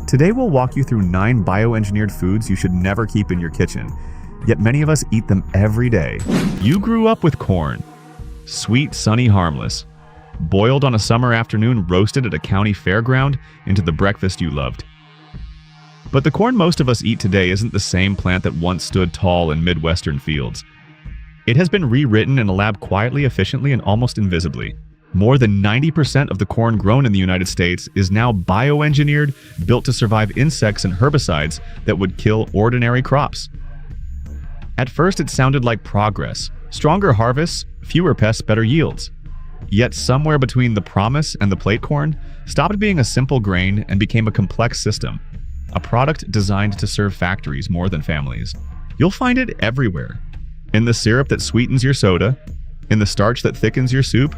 Today we'll walk you through 9 bioengineered foods you should never keep in your kitchen, yet many of us eat them every day. You grew up with corn. Sweet, sunny, harmless. Boiled on a summer afternoon, roasted at a county fairground into the breakfast you loved. But the corn most of us eat today isn't the same plant that once stood tall in Midwestern fields. It has been rewritten in a lab quietly, efficiently, and almost invisibly. More than 90% of the corn grown in the United States is now bioengineered, built to survive insects and herbicides that would kill ordinary crops. At first, it sounded like progress. Stronger harvests, fewer pests, better yields. Yet somewhere between the promise and the plate corn, stopped being a simple grain and became a complex system. A product designed to serve factories more than families. You'll find it everywhere. In the syrup that sweetens your soda, in the starch that thickens your soup,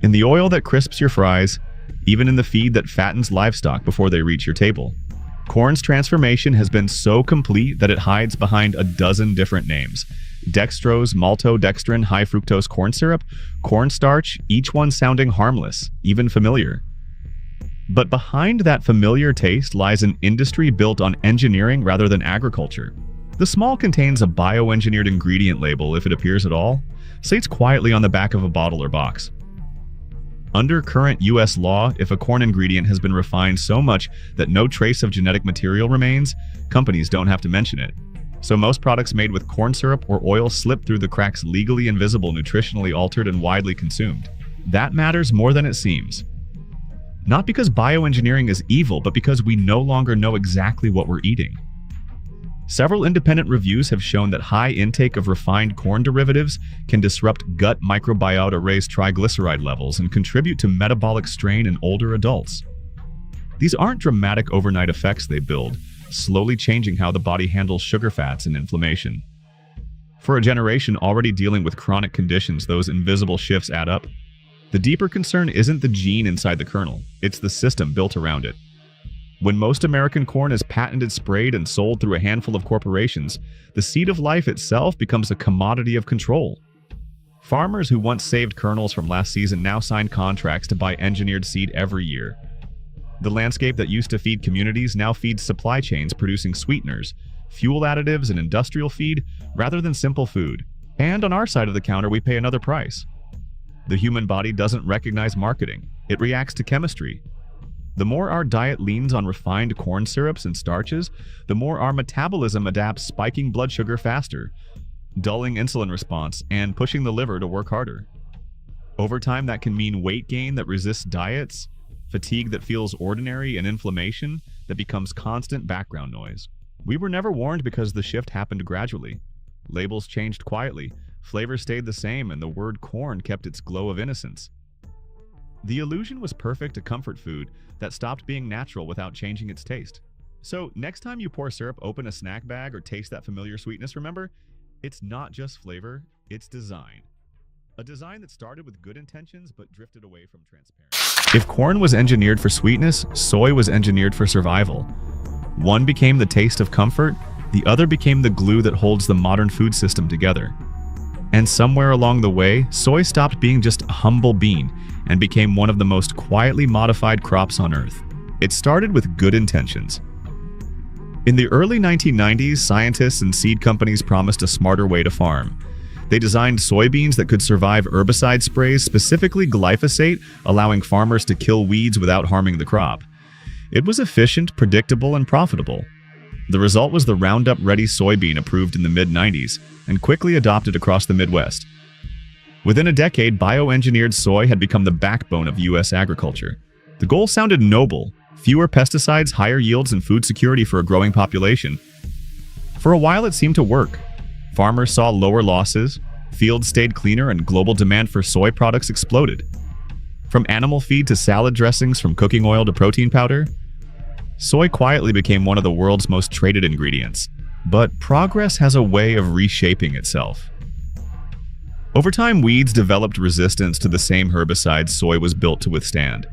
in the oil that crisps your fries, even in the feed that fattens livestock before they reach your table. Corn's transformation has been so complete that it hides behind a dozen different names. Dextrose, maltodextrin, high fructose corn syrup, cornstarch, each one sounding harmless, even familiar. But behind that familiar taste lies an industry built on engineering rather than agriculture. The small contains a bioengineered ingredient label if it appears at all, sits quietly on the back of a bottle or box. Under current U.S. law, if a corn ingredient has been refined so much that no trace of genetic material remains, companies don't have to mention it. So most products made with corn syrup or oil slip through the cracks legally invisible, nutritionally altered, and widely consumed. That matters more than it seems. Not because bioengineering is evil, but because we no longer know exactly what we're eating. Several independent reviews have shown that high intake of refined corn derivatives can disrupt gut microbiota, raise triglyceride levels, and contribute to metabolic strain in older adults. These aren't dramatic overnight effects they build, slowly changing how the body handles sugar, fats, and inflammation. For a generation already dealing with chronic conditions, those invisible shifts add up. The deeper concern isn't the gene inside the kernel, it's the system built around it. When most American corn is patented, sprayed, and sold through a handful of corporations, the seed of life itself becomes a commodity of control. Farmers who once saved kernels from last season now sign contracts to buy engineered seed every year. The landscape that used to feed communities now feeds supply chains producing sweeteners, fuel additives, and industrial feed rather than simple food. And on our side of the counter, we pay another price. The human body doesn't recognize marketing. It reacts to chemistry. The more our diet leans on refined corn syrups and starches, the more our metabolism adapts, spiking blood sugar faster, dulling insulin response, and pushing the liver to work harder. Over time, that can mean weight gain that resists diets, fatigue that feels ordinary, and inflammation that becomes constant background noise. We were never warned because the shift happened gradually. Labels changed quietly, flavors stayed the same, and the word corn kept its glow of innocence. The illusion was perfect, a comfort food that stopped being natural without changing its taste. So next time you pour syrup, open a snack bag, or taste that familiar sweetness, remember, it's not just flavor, it's design. A design that started with good intentions but drifted away from transparency. If corn was engineered for sweetness, soy was engineered for survival. One became the taste of comfort, the other became the glue that holds the modern food system together. And somewhere along the way, soy stopped being just a humble bean and became one of the most quietly modified crops on Earth. It started with good intentions. In the early 1990s, scientists and seed companies promised a smarter way to farm. They designed soybeans that could survive herbicide sprays, specifically glyphosate, allowing farmers to kill weeds without harming the crop. It was efficient, predictable, and profitable. The result was the Roundup-ready soybean approved in the mid-90s and quickly adopted across the Midwest. Within a decade, bioengineered soy had become the backbone of U.S. agriculture. The goal sounded noble: fewer pesticides, higher yields, and food security for a growing population. For a while, it seemed to work. Farmers saw lower losses, fields stayed cleaner, and global demand for soy products exploded. From animal feed to salad dressings, from cooking oil to protein powder, soy quietly became one of the world's most traded ingredients. But progress has a way of reshaping itself. Over time, weeds developed resistance to the same herbicides soy was built to withstand.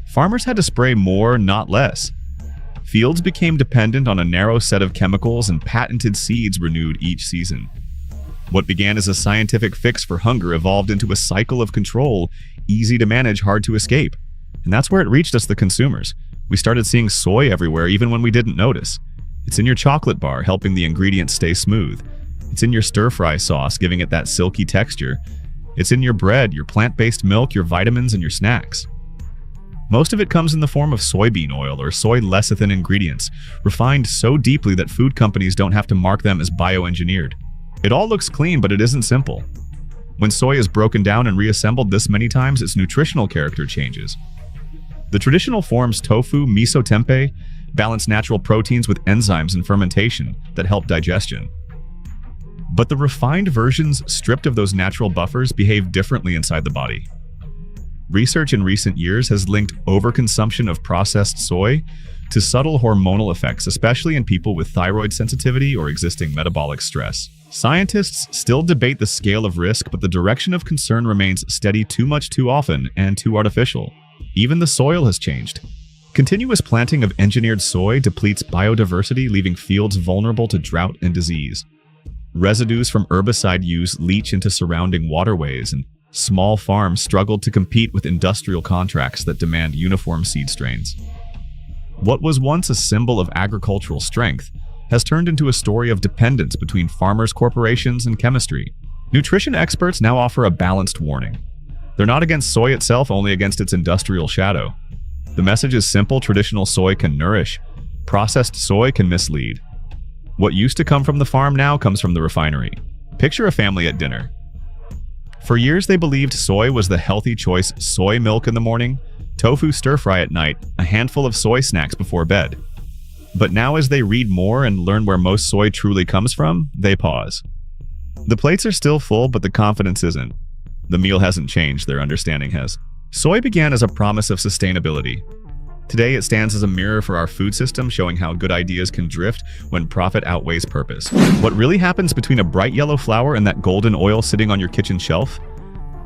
Farmers had to spray more, not less. Fields became dependent on a narrow set of chemicals, and patented seeds renewed each season. What began as a scientific fix for hunger evolved into a cycle of control, easy to manage, hard to escape. And that's where it reached us, the consumers. We started seeing soy everywhere even when we didn't notice. It's in your chocolate bar, helping the ingredients stay smooth. It's in your stir-fry sauce, giving it that silky texture. It's in your bread, your plant-based milk, your vitamins, and your snacks. Most of it comes in the form of soybean oil or soy lecithin ingredients, refined so deeply that food companies don't have to mark them as bioengineered. It all looks clean, but it isn't simple. When soy is broken down and reassembled this many times, its nutritional character changes. The traditional forms tofu, miso tempeh balance natural proteins with enzymes and fermentation that help digestion. But the refined versions, stripped of those natural buffers, behave differently inside the body. Research in recent years has linked overconsumption of processed soy to subtle hormonal effects, especially in people with thyroid sensitivity or existing metabolic stress. Scientists still debate the scale of risk, but the direction of concern remains steady too much too often and too artificial. Even the soil has changed. Continuous planting of engineered soy depletes biodiversity, leaving fields vulnerable to drought and disease. Residues from herbicide use leach into surrounding waterways, and small farms struggle to compete with industrial contracts that demand uniform seed strains. What was once a symbol of agricultural strength has turned into a story of dependence between farmers, corporations, and chemistry. Nutrition experts now offer a balanced warning. They're not against soy itself, only against its industrial shadow. The message is simple: traditional soy can nourish. Processed soy can mislead. What used to come from the farm now comes from the refinery. Picture a family at dinner. For years, they believed soy was the healthy choice: soy milk in the morning, tofu stir-fry at night, a handful of soy snacks before bed. But now, as they read more and learn where most soy truly comes from, they pause. The plates are still full, but the confidence isn't. The meal hasn't changed, their understanding has. Soy began as a promise of sustainability. Today, it stands as a mirror for our food system, showing how good ideas can drift when profit outweighs purpose. What really happens between a bright yellow flower and that golden oil sitting on your kitchen shelf?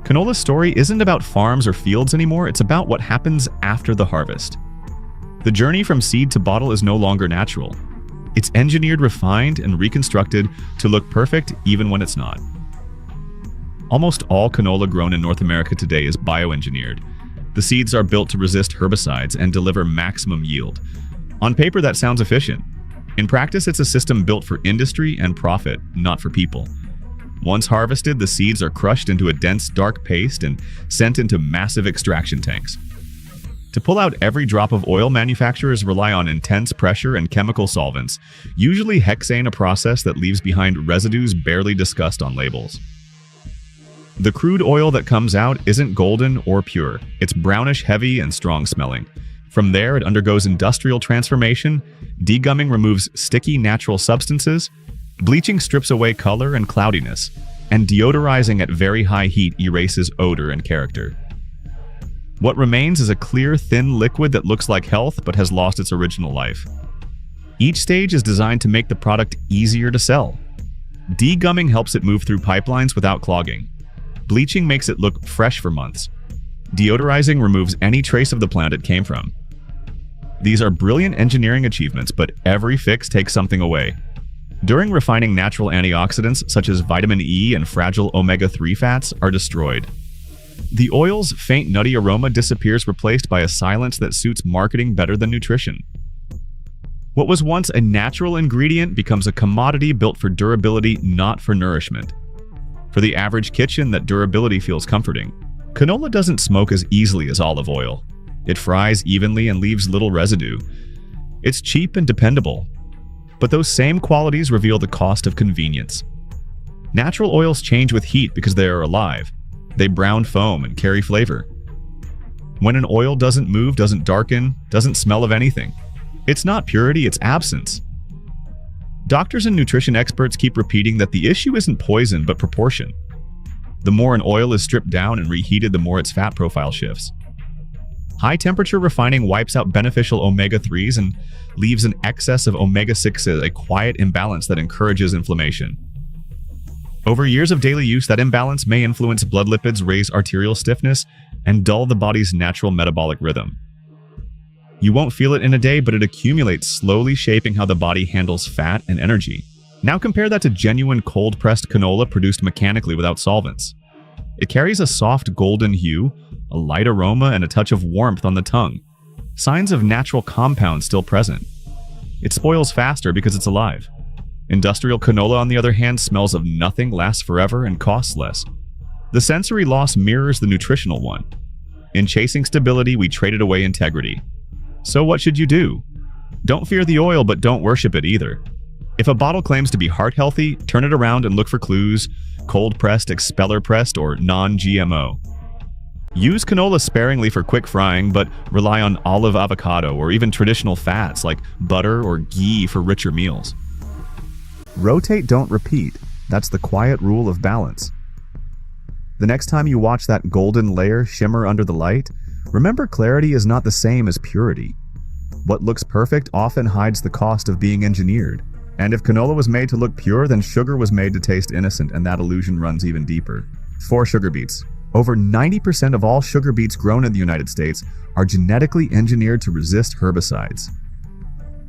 Canola's story isn't about farms or fields anymore, it's about what happens after the harvest. The journey from seed to bottle is no longer natural. It's engineered, refined, and reconstructed to look perfect even when it's not. Almost all canola grown in North America today is bioengineered. The seeds are built to resist herbicides and deliver maximum yield. On paper, that sounds efficient. In practice, it's a system built for industry and profit, not for people. Once harvested, the seeds are crushed into a dense, dark paste and sent into massive extraction tanks. To pull out every drop of oil, manufacturers rely on intense pressure and chemical solvents, usually hexane, a process that leaves behind residues barely discussed on labels. The crude oil that comes out isn't golden or pure. It's brownish, heavy, and strong-smelling. From there, it undergoes industrial transformation. Degumming removes sticky natural substances. Bleaching strips away color and cloudiness. And deodorizing at very high heat erases odor and character. What remains is a clear, thin liquid that looks like health but has lost its original life. Each stage is designed to make the product easier to sell. Degumming helps it move through pipelines without clogging. Bleaching makes it look fresh for months. Deodorizing removes any trace of the plant it came from. These are brilliant engineering achievements, but every fix takes something away. During refining, natural antioxidants such as vitamin E and fragile omega-3 fats are destroyed. The oil's faint nutty aroma disappears, replaced by a silence that suits marketing better than nutrition. What was once a natural ingredient becomes a commodity built for durability, not for nourishment. For the average kitchen, that durability feels comforting. Canola doesn't smoke as easily as olive oil. It fries evenly and leaves little residue. It's cheap and dependable. But those same qualities reveal the cost of convenience. Natural oils change with heat because they are alive. They brown foam and carry flavor. When an oil doesn't move, doesn't darken, doesn't smell of anything, it's not purity, it's absence. Doctors and nutrition experts keep repeating that the issue isn't poison, but proportion. The more an oil is stripped down and reheated, the more its fat profile shifts. High-temperature refining wipes out beneficial omega-3s and leaves an excess of omega-6s, a quiet imbalance that encourages inflammation. Over years of daily use, that imbalance may influence blood lipids, raise arterial stiffness, and dull the body's natural metabolic rhythm. You won't feel it in a day, but it accumulates, slowly shaping how the body handles fat and energy. Now compare that to genuine cold-pressed canola produced mechanically without solvents. It carries a soft golden hue, a light aroma, and a touch of warmth on the tongue. Signs of natural compounds still present. It spoils faster because it's alive. Industrial canola, on the other hand, smells of nothing, lasts forever, and costs less. The sensory loss mirrors the nutritional one. In chasing stability, we traded away integrity. So what should you do? Don't fear the oil, but don't worship it either. If a bottle claims to be heart healthy, turn it around and look for clues: cold-pressed, expeller-pressed, or non-GMO. Use canola sparingly for quick frying, but rely on olive avocado or even traditional fats like butter or ghee for richer meals. Rotate, don't repeat. That's the quiet rule of balance. The next time you watch that golden layer shimmer under the light, remember clarity is not the same as purity. What looks perfect often hides the cost of being engineered. And if canola was made to look pure, then sugar was made to taste innocent, and that illusion runs even deeper. 4 sugar beets. Over 90% of all sugar beets grown in the United States are genetically engineered to resist herbicides.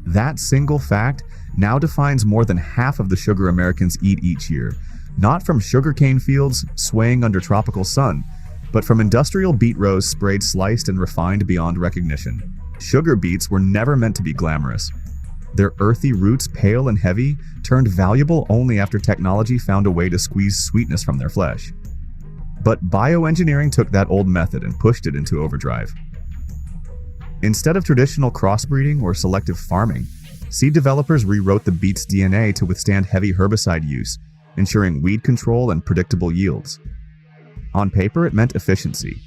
That single fact now defines more than half of the sugar Americans eat each year, not from sugarcane fields swaying under tropical sun, but from industrial beet rows sprayed, sliced, and refined beyond recognition. Sugar beets were never meant to be glamorous. Their earthy roots, pale and heavy, turned valuable only after technology found a way to squeeze sweetness from their flesh. But bioengineering took that old method and pushed it into overdrive. Instead of traditional crossbreeding or selective farming, seed developers rewrote the beet's DNA to withstand heavy herbicide use, ensuring weed control and predictable yields. On paper, it meant efficiency.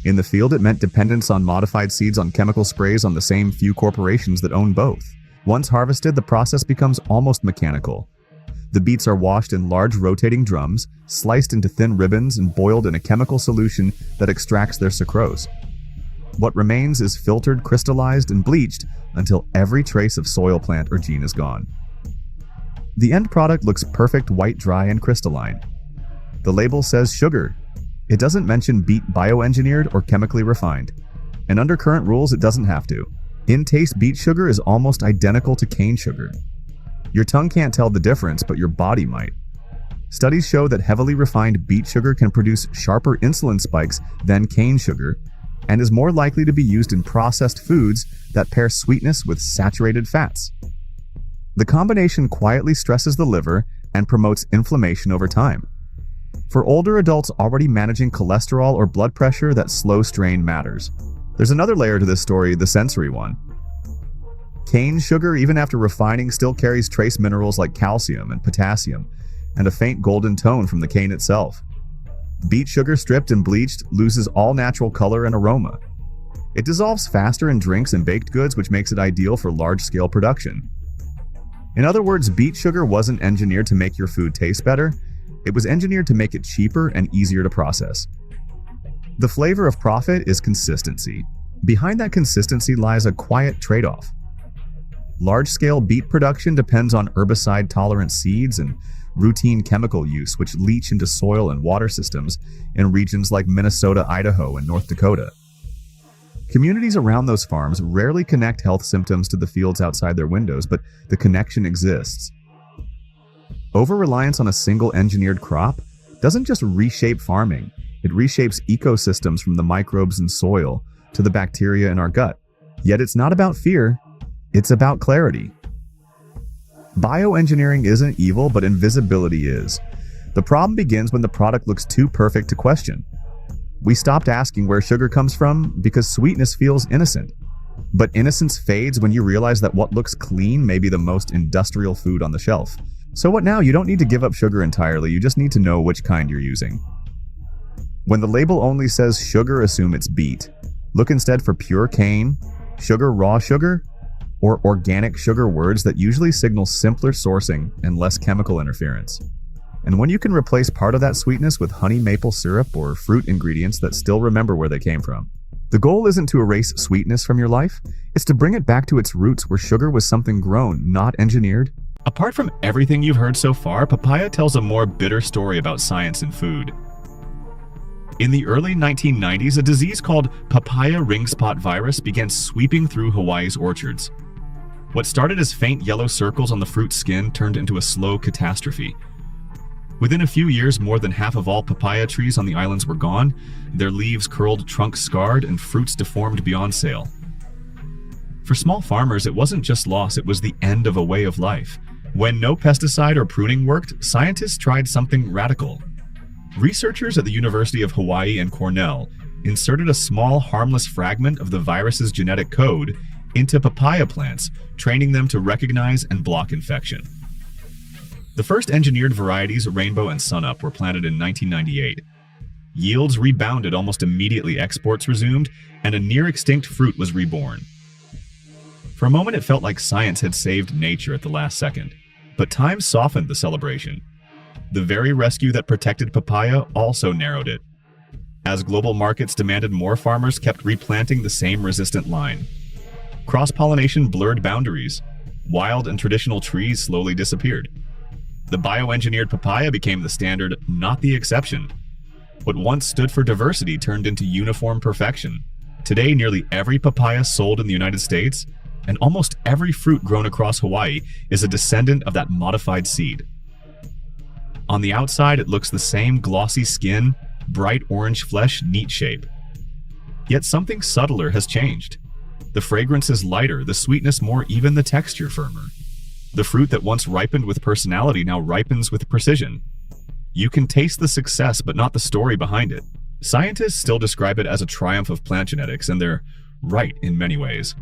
In the field, it meant dependence on modified seeds on chemical sprays on the same few corporations that own both. Once harvested, the process becomes almost mechanical. The beets are washed in large rotating drums, sliced into thin ribbons, and boiled in a chemical solution that extracts their sucrose. What remains is filtered, crystallized, and bleached until every trace of soil plant or gene is gone. The end product looks perfect, white, dry, and crystalline. The label says sugar. It doesn't mention beet bioengineered or chemically refined. And under current rules, it doesn't have to. In taste, beet sugar is almost identical to cane sugar. Your tongue can't tell the difference, but your body might. Studies show that heavily refined beet sugar can produce sharper insulin spikes than cane sugar, and is more likely to be used in processed foods that pair sweetness with saturated fats. The combination quietly stresses the liver and promotes inflammation over time. For older adults already managing cholesterol or blood pressure, that slow strain matters. There's another layer to this story, the sensory one. Cane sugar, even after refining, still carries trace minerals like calcium and potassium, and a faint golden tone from the cane itself. Beet sugar, stripped and bleached, loses all natural color and aroma. It dissolves faster in drinks and baked goods, which makes it ideal for large-scale production. In other words, beet sugar wasn't engineered to make your food taste better. It was engineered to make it cheaper and easier to process. The flavor of profit is consistency. Behind that consistency lies a quiet trade-off. Large-scale beet production depends on herbicide-tolerant seeds and routine chemical use, which leach into soil and water systems in regions like Minnesota, Idaho, and North Dakota. Communities around those farms rarely connect health symptoms to the fields outside their windows, but the connection exists. Over-reliance on a single engineered crop doesn't just reshape farming, it reshapes ecosystems from the microbes in soil to the bacteria in our gut. Yet it's not about fear, it's about clarity. Bioengineering isn't evil, but invisibility is. The problem begins when the product looks too perfect to question. We stopped asking where sugar comes from because sweetness feels innocent. But innocence fades when you realize that what looks clean may be the most industrial food on the shelf. So what now? You don't need to give up sugar entirely, you just need to know which kind you're using. When the label only says sugar, assume it's beet. Look instead for pure cane, sugar, raw sugar, or organic sugar, words that usually signal simpler sourcing and less chemical interference. And when you can replace part of that sweetness with honey maple syrup or fruit ingredients that still remember where they came from. The goal isn't to erase sweetness from your life, it's to bring it back to its roots where sugar was something grown, not engineered. Apart from everything you've heard so far, Papaya tells a more bitter story about science and food. In the early 1990s, a disease called Papaya ring spot virus began sweeping through Hawaii's orchards. What started as faint yellow circles on the fruit's skin turned into a slow catastrophe. Within a few years, more than half of all papaya trees on the islands were gone, their leaves curled, trunks scarred, and fruits deformed beyond sale. For small farmers, it wasn't just loss, it was the end of a way of life. When no pesticide or pruning worked, scientists tried something radical. Researchers at the University of Hawaii and Cornell inserted a small, harmless fragment of the virus's genetic code into papaya plants, training them to recognize and block infection. The first engineered varieties, Rainbow and Sunup, were planted in 1998. Yields rebounded almost immediately, exports resumed, and a near-extinct fruit was reborn. For a moment, it felt like science had saved nature at the last second. But time softened the celebration. The very rescue that protected papaya also narrowed it. As global markets demanded more, farmers kept replanting the same resistant line. Cross-pollination blurred boundaries. Wild and traditional trees slowly disappeared. The bioengineered papaya became the standard, not the exception. What once stood for diversity turned into uniform perfection. Today, nearly every papaya sold in the United States, and almost every fruit grown across Hawaii, is a descendant of that modified seed. On the outside, it looks the same: glossy skin, bright orange flesh, neat shape. Yet something subtler has changed. The fragrance is lighter, the sweetness more even, the texture firmer. The fruit that once ripened with personality now ripens with precision. You can taste the success, but not the story behind it. Scientists still describe it as a triumph of plant genetics, and they're right in many ways.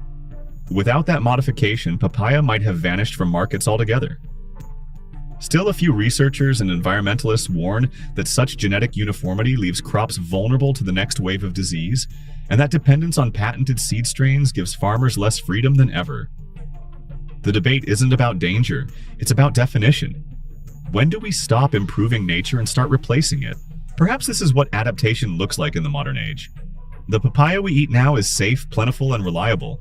Without that modification, papaya might have vanished from markets altogether. Still, a few researchers and environmentalists warn that such genetic uniformity leaves crops vulnerable to the next wave of disease, and that dependence on patented seed strains gives farmers less freedom than ever. The debate isn't about danger, it's about definition. When do we stop improving nature and start replacing it? Perhaps this is what adaptation looks like in the modern age. The papaya we eat now is safe, plentiful, and reliable.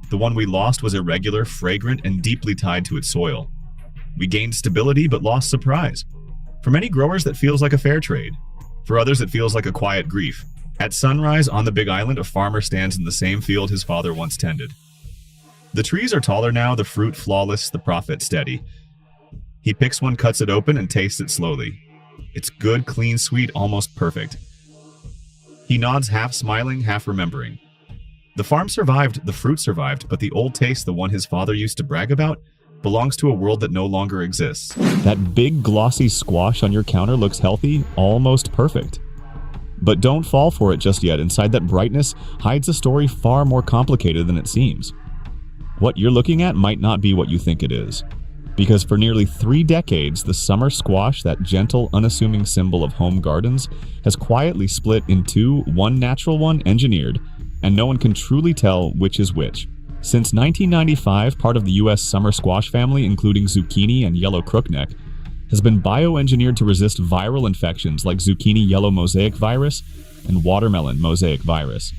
The one we lost was irregular, fragrant, and deeply tied to its soil. We gained stability but lost surprise. For many growers, that feels like a fair trade. For others, it feels like a quiet grief. At sunrise on the Big Island, a farmer stands in the same field his father once tended. The trees are taller now, the fruit flawless, the profit steady. He picks one, cuts it open, and tastes it slowly. It's good, clean, sweet, almost perfect. He nods, half smiling, half remembering. The farm survived, the fruit survived, but the old taste, the one his father used to brag about, belongs to a world that no longer exists. That big glossy squash on your counter looks healthy, almost perfect. But don't fall for it just yet. Inside that brightness hides a story far more complicated than it seems. What you're looking at might not be what you think it is. Because for nearly 3 decades, the summer squash, that gentle, unassuming symbol of home gardens, has quietly split in two, one natural, one engineered, and no one can truly tell which is which. Since 1995, part of the U.S. summer squash family, including zucchini and yellow crookneck, has been bioengineered to resist viral infections like zucchini yellow mosaic virus and watermelon mosaic virus.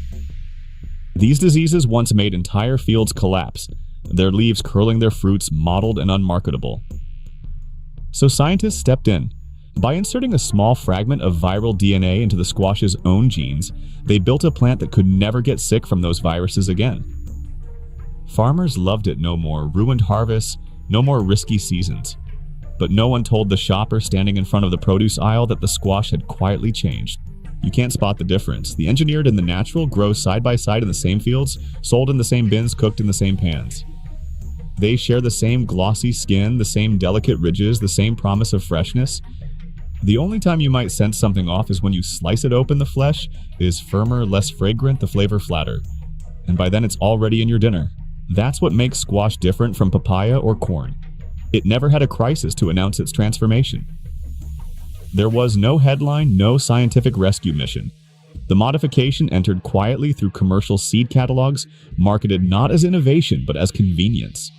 These diseases once made entire fields collapse, their leaves curling their fruits mottled and unmarketable. So scientists stepped in. By inserting a small fragment of viral DNA into the squash's own genes, they built a plant that could never get sick from those viruses again. Farmers loved it no more, ruined harvests, no more risky seasons. But no one told the shopper standing in front of the produce aisle that the squash had quietly changed. You can't spot the difference. The engineered and the natural grow side by side in the same fields, sold in the same bins, cooked in the same pans. They share the same glossy skin, the same delicate ridges, the same promise of freshness. The only time you might sense something off is when you slice it open. The flesh is firmer, less fragrant, the flavor flatter. And by then it's already in your dinner. That's what makes squash different from papaya or corn. It never had a crisis to announce its transformation. There was no headline, no scientific rescue mission. The modification entered quietly through commercial seed catalogs, marketed not as innovation but as convenience.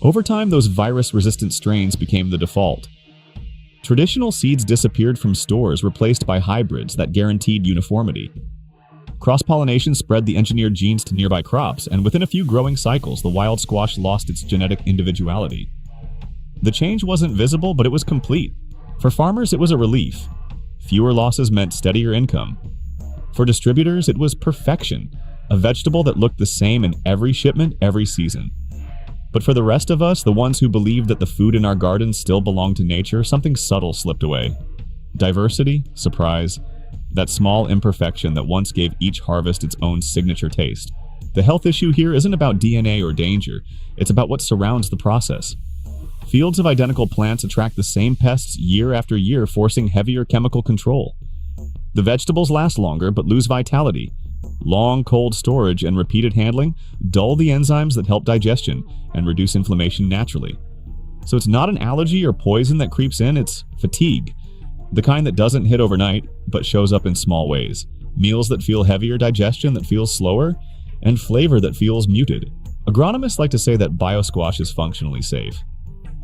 Over time, those virus-resistant strains became the default. Traditional seeds disappeared from stores, replaced by hybrids that guaranteed uniformity. Cross-pollination spread the engineered genes to nearby crops, and within a few growing cycles, the wild squash lost its genetic individuality. The change wasn't visible, but it was complete. For farmers, it was a relief. Fewer losses meant steadier income. For distributors, it was perfection, a vegetable that looked the same in every shipment, every season. But for the rest of us, the ones who believed that the food in our gardens still belonged to nature, something subtle slipped away. Diversity, surprise, that small imperfection that once gave each harvest its own signature taste. The health issue here isn't about DNA or danger, it's about what surrounds the process. Fields of identical plants attract the same pests year after year, forcing heavier chemical control. The vegetables last longer but lose vitality. Long cold storage and repeated handling dull the enzymes that help digestion and reduce inflammation naturally. So it's not an allergy or poison that creeps in, it's fatigue. The kind that doesn't hit overnight, but shows up in small ways. Meals that feel heavier, digestion that feels slower, and flavor that feels muted. Agronomists like to say that biosquash is functionally safe.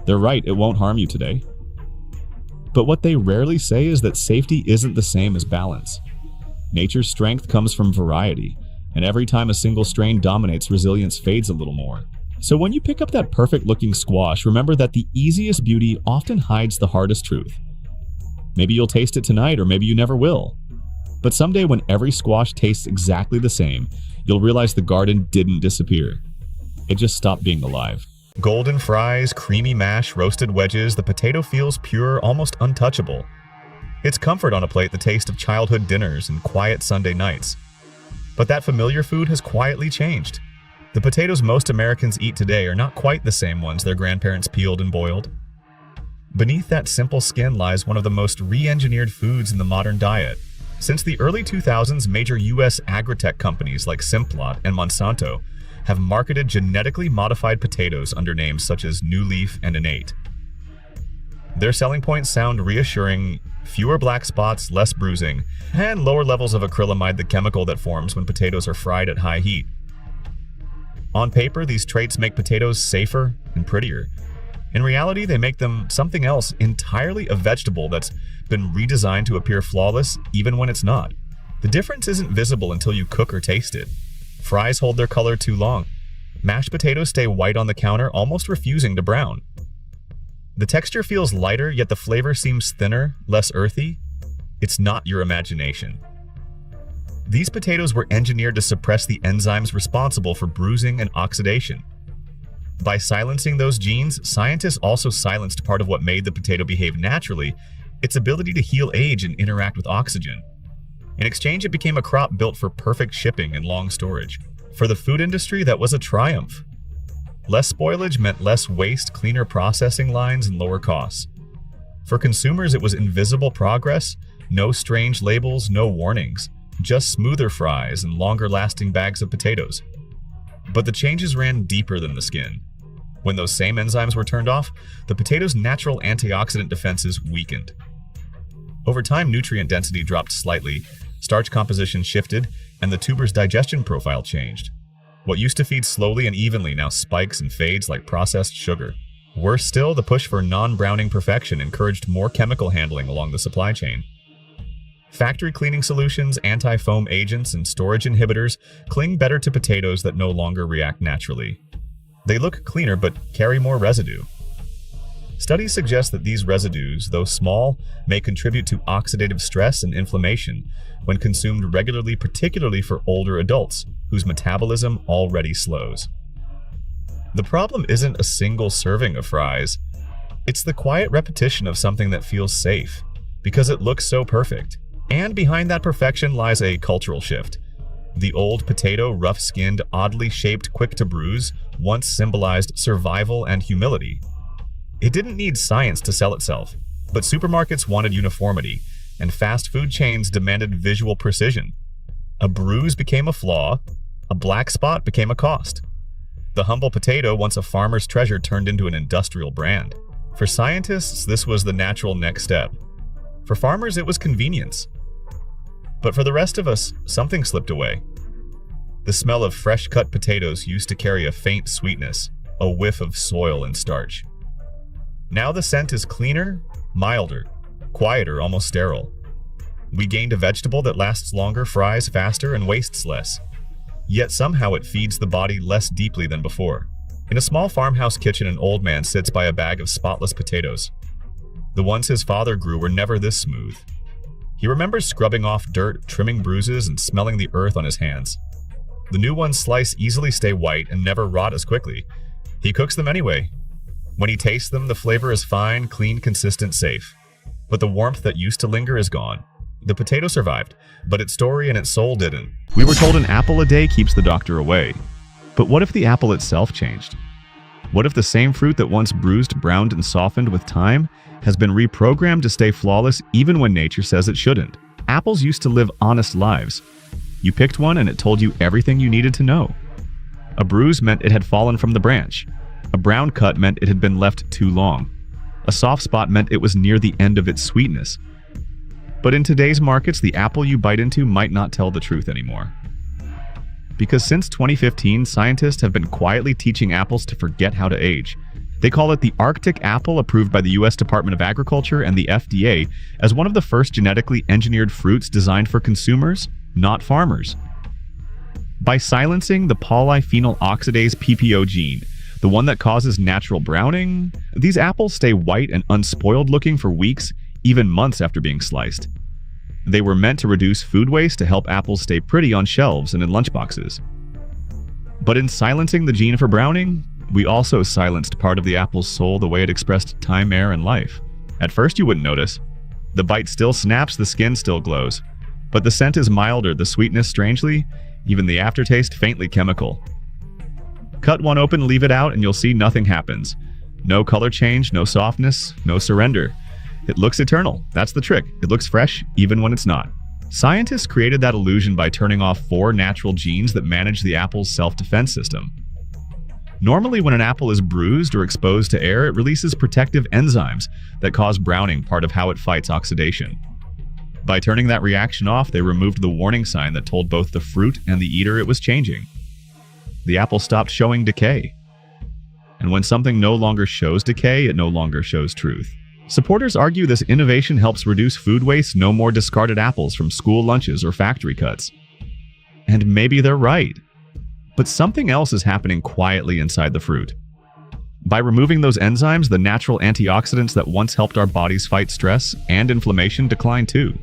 They're right, it won't harm you today. But what they rarely say is that safety isn't the same as balance. Nature's strength comes from variety, and every time a single strain dominates, resilience fades a little more. So when you pick up that perfect-looking squash, remember that the easiest beauty often hides the hardest truth. Maybe you'll taste it tonight, or maybe you never will. But someday when every squash tastes exactly the same, you'll realize the garden didn't disappear. It just stopped being alive. Golden fries, creamy mash, roasted wedges, the potato feels pure, almost untouchable. It's comfort on a plate, the taste of childhood dinners and quiet Sunday nights. But that familiar food has quietly changed. The potatoes most Americans eat today are not quite the same ones their grandparents peeled and boiled. Beneath that simple skin lies one of the most re-engineered foods in the modern diet. Since the early 2000s, major U.S. agri-tech companies like Simplot and Monsanto have marketed genetically modified potatoes under names such as New Leaf and Innate. Their selling points sound reassuring: fewer black spots, less bruising, and lower levels of acrylamide, the chemical that forms when potatoes are fried at high heat. On paper, these traits make potatoes safer and prettier. In reality, they make them something else entirely, a vegetable that's been redesigned to appear flawless even when it's not. The difference isn't visible until you cook or taste it. Fries hold their color too long. Mashed potatoes stay white on the counter, almost refusing to brown. The texture feels lighter, yet the flavor seems thinner, less earthy. It's not your imagination. These potatoes were engineered to suppress the enzymes responsible for bruising and oxidation. By silencing those genes, scientists also silenced part of what made the potato behave naturally: its ability to heal age and interact with oxygen. In exchange, it became a crop built for perfect shipping and long storage. For the food industry, that was a triumph. Less spoilage meant less waste, cleaner processing lines, and lower costs. For consumers, it was invisible progress: no strange labels, no warnings, just smoother fries and longer-lasting bags of potatoes. But the changes ran deeper than the skin. When those same enzymes were turned off, the potato's natural antioxidant defenses weakened. Over time, nutrient density dropped slightly, starch composition shifted, and the tuber's digestion profile changed. What used to feed slowly and evenly now spikes and fades like processed sugar. Worse still, the push for non-browning perfection encouraged more chemical handling along the supply chain. Factory cleaning solutions, anti-foam agents, and storage inhibitors cling better to potatoes that no longer react naturally. They look cleaner but carry more residue. Studies suggest that these residues, though small, may contribute to oxidative stress and inflammation when consumed regularly, particularly for older adults whose metabolism already slows. The problem isn't a single serving of fries. It's the quiet repetition of something that feels safe because it looks so perfect. And behind that perfection lies a cultural shift. The old potato, rough-skinned, oddly shaped, quick to bruise, once symbolized survival and humility. It didn't need science to sell itself, but supermarkets wanted uniformity, and fast food chains demanded visual precision. A bruise became a flaw, a black spot became a cost. The humble potato, once a farmer's treasure, turned into an industrial brand. For scientists, this was the natural next step. For farmers, it was convenience. But for the rest of us, something slipped away. The smell of fresh-cut potatoes used to carry a faint sweetness, a whiff of soil and starch. Now the scent is cleaner, milder, quieter, almost sterile. We gained a vegetable that lasts longer, fries faster, and wastes less. Yet somehow it feeds the body less deeply than before. In a small farmhouse kitchen, an old man sits by a bag of spotless potatoes. The ones his father grew were never this smooth. He remembers scrubbing off dirt, trimming bruises, and smelling the earth on his hands. The new ones slice easily, stay white, and never rot as quickly. He cooks them anyway. When he tastes them, the flavor is fine, clean, consistent, safe. But the warmth that used to linger is gone. The potato survived, but its story and its soul didn't. We were told an apple a day keeps the doctor away. But what if the apple itself changed? What if the same fruit that once bruised, browned, and softened with time has been reprogrammed to stay flawless even when nature says it shouldn't? Apples used to live honest lives. You picked one and it told you everything you needed to know. A bruise meant it had fallen from the branch. A brown cut meant it had been left too long. A soft spot meant it was near the end of its sweetness. But in today's markets, the apple you bite into might not tell the truth anymore. Because since 2015, scientists have been quietly teaching apples to forget how to age. They call it the Arctic apple, approved by the US Department of Agriculture and the FDA as one of the first genetically engineered fruits designed for consumers, not farmers. By silencing the polyphenol oxidase PPO gene, the one that causes natural browning, these apples stay white and unspoiled looking for weeks, even months after being sliced. They were meant to reduce food waste to help apples stay pretty on shelves and in lunchboxes. But in silencing the gene for browning, we also silenced part of the apple's soul, the way it expressed time, air, and life. At first you wouldn't notice. The bite still snaps, the skin still glows. But the scent is milder, the sweetness strangely, even the aftertaste faintly chemical. Cut one open, leave it out, and you'll see nothing happens. No color change, no softness, no surrender. It looks eternal. That's the trick. It looks fresh, even when it's not. Scientists created that illusion by turning off 4 natural genes that manage the apple's self-defense system. Normally, when an apple is bruised or exposed to air, it releases protective enzymes that cause browning, part of how it fights oxidation. By turning that reaction off, they removed the warning sign that told both the fruit and the eater it was changing. The apple stopped showing decay. And when something no longer shows decay, it no longer shows truth. Supporters argue this innovation helps reduce food waste, no more discarded apples from school lunches or factory cuts. And maybe they're right. But something else is happening quietly inside the fruit. By removing those enzymes, the natural antioxidants that once helped our bodies fight stress and inflammation decline too.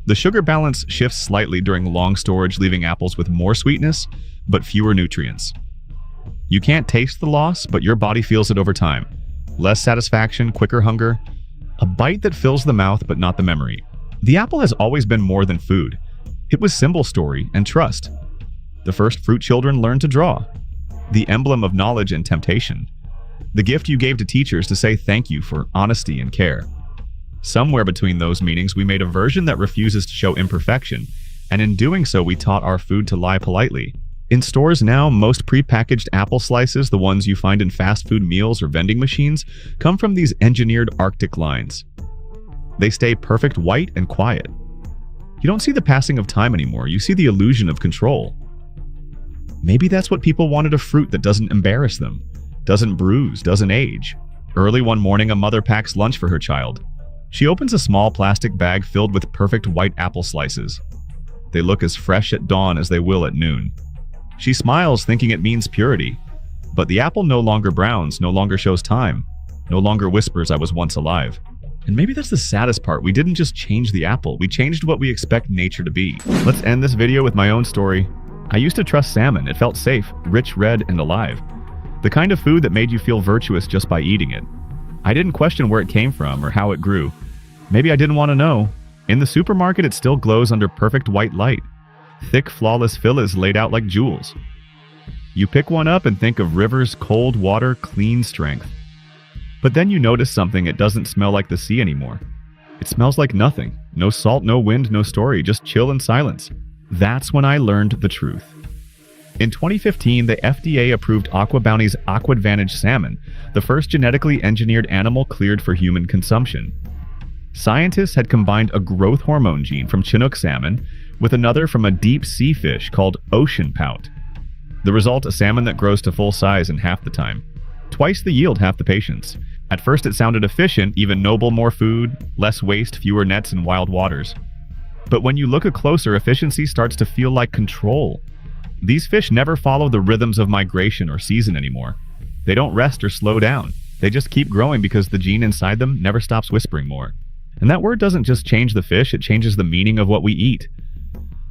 The sugar balance shifts slightly during long storage, leaving apples with more sweetness, but fewer nutrients. You can't taste the loss, but your body feels it over time. Less satisfaction, quicker hunger, a bite that fills the mouth but not the memory. The apple has always been more than food. It was symbol, story, and trust. The first fruit children learned to draw. The emblem of knowledge and temptation. The gift you gave to teachers to say thank you for honesty and care. Somewhere between those meanings, we made a version that refuses to show imperfection, and in doing so, we taught our food to lie politely. In stores now, most prepackaged apple slices, the ones you find in fast food meals or vending machines, come from these engineered Arctic lines. They stay perfect white and quiet. You don't see the passing of time anymore, you see the illusion of control. Maybe that's what people wanted: a fruit that doesn't embarrass them, doesn't bruise, doesn't age. Early one morning, a mother packs lunch for her child. She opens a small plastic bag filled with perfect white apple slices. They look as fresh at dawn as they will at noon. She smiles, thinking it means purity. But the apple no longer browns, no longer shows time, no longer whispers, "I was once alive." And maybe that's the saddest part. We didn't just change the apple, we changed what we expect nature to be. Let's end this video with my own story. I used to trust salmon. It felt safe, rich, red, and alive. The kind of food that made you feel virtuous just by eating it. I didn't question where it came from or how it grew. Maybe I didn't want to know. In the supermarket, it still glows under perfect white light. Thick, flawless fillets laid out like jewels. You pick one up and think of rivers, cold water, clean strength. But then you notice something: it doesn't smell like the sea anymore. It smells like nothing. No salt, no wind, no story, just chill and silence. That's when I learned the truth. In 2015, the FDA approved AquaBounty's AquAdvantage salmon, the first genetically engineered animal cleared for human consumption. Scientists had combined a growth hormone gene from Chinook salmon with another from a deep sea fish called ocean pout. The result: a salmon that grows to full size in half the time. Twice the yield, half the patience. At first it sounded efficient, even noble: more food, less waste, fewer nets in wild waters. But when you look closer, efficiency starts to feel like control. These fish never follow the rhythms of migration or season anymore. They don't rest or slow down. They just keep growing because the gene inside them never stops whispering more. And that word doesn't just change the fish, it changes the meaning of what we eat.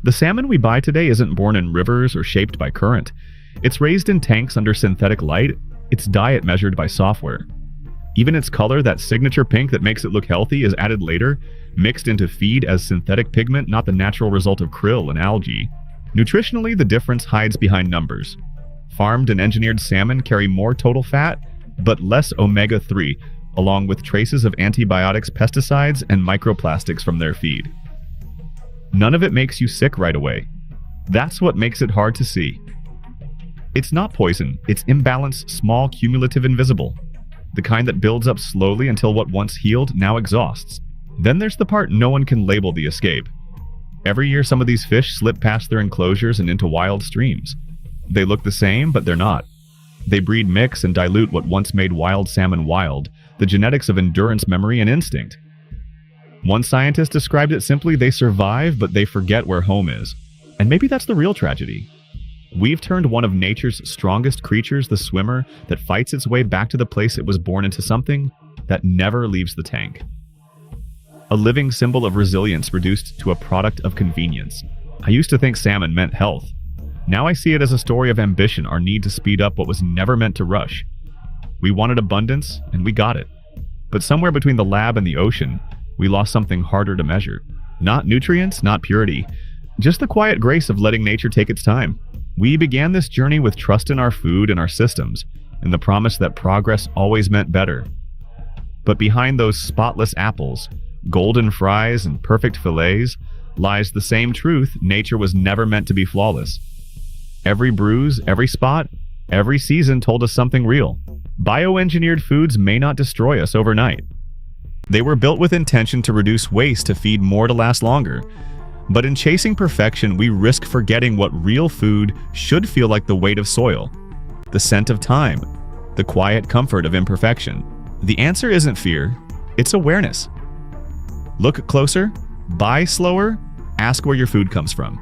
The salmon we buy today isn't born in rivers or shaped by current. It's raised in tanks under synthetic light, its diet measured by software. Even its color, that signature pink that makes it look healthy, is added later, mixed into feed as synthetic pigment, not the natural result of krill and algae. Nutritionally, the difference hides behind numbers. Farmed and engineered salmon carry more total fat, but less omega-3, along with traces of antibiotics, pesticides, and microplastics from their feed. None of it makes you sick right away. That's what makes it hard to see. It's not poison, it's imbalance, small, cumulative, invisible. The kind that builds up slowly until what once healed now exhausts. Then there's the part no one can label the escape. Every year some of these fish slip past their enclosures and into wild streams. They look the same, but they're not. They breed, mix, and dilute what once made wild salmon wild, the genetics of endurance, memory, and instinct. One scientist described it simply: they survive, but they forget where home is. And maybe that's the real tragedy. We've turned one of nature's strongest creatures, the swimmer, that fights its way back to the place it was born, into something that never leaves the tank. A living symbol of resilience reduced to a product of convenience. I used to think salmon meant health. Now I see it as a story of ambition, our need to speed up what was never meant to rush. We wanted abundance, and we got it. But somewhere between the lab and the ocean, we lost something harder to measure. Not nutrients, not purity, just the quiet grace of letting nature take its time. We began this journey with trust in our food and our systems, and the promise that progress always meant better. But behind those spotless apples, golden fries, and perfect fillets, lies the same truth: nature was never meant to be flawless. Every bruise, every spot, every season told us something real. Bioengineered foods may not destroy us overnight. They were built with intention to reduce waste, to feed more, to last longer. But in chasing perfection, we risk forgetting what real food should feel like: the weight of soil, the scent of time, the quiet comfort of imperfection. The answer isn't fear, it's awareness. Look closer, buy slower, ask where your food comes from.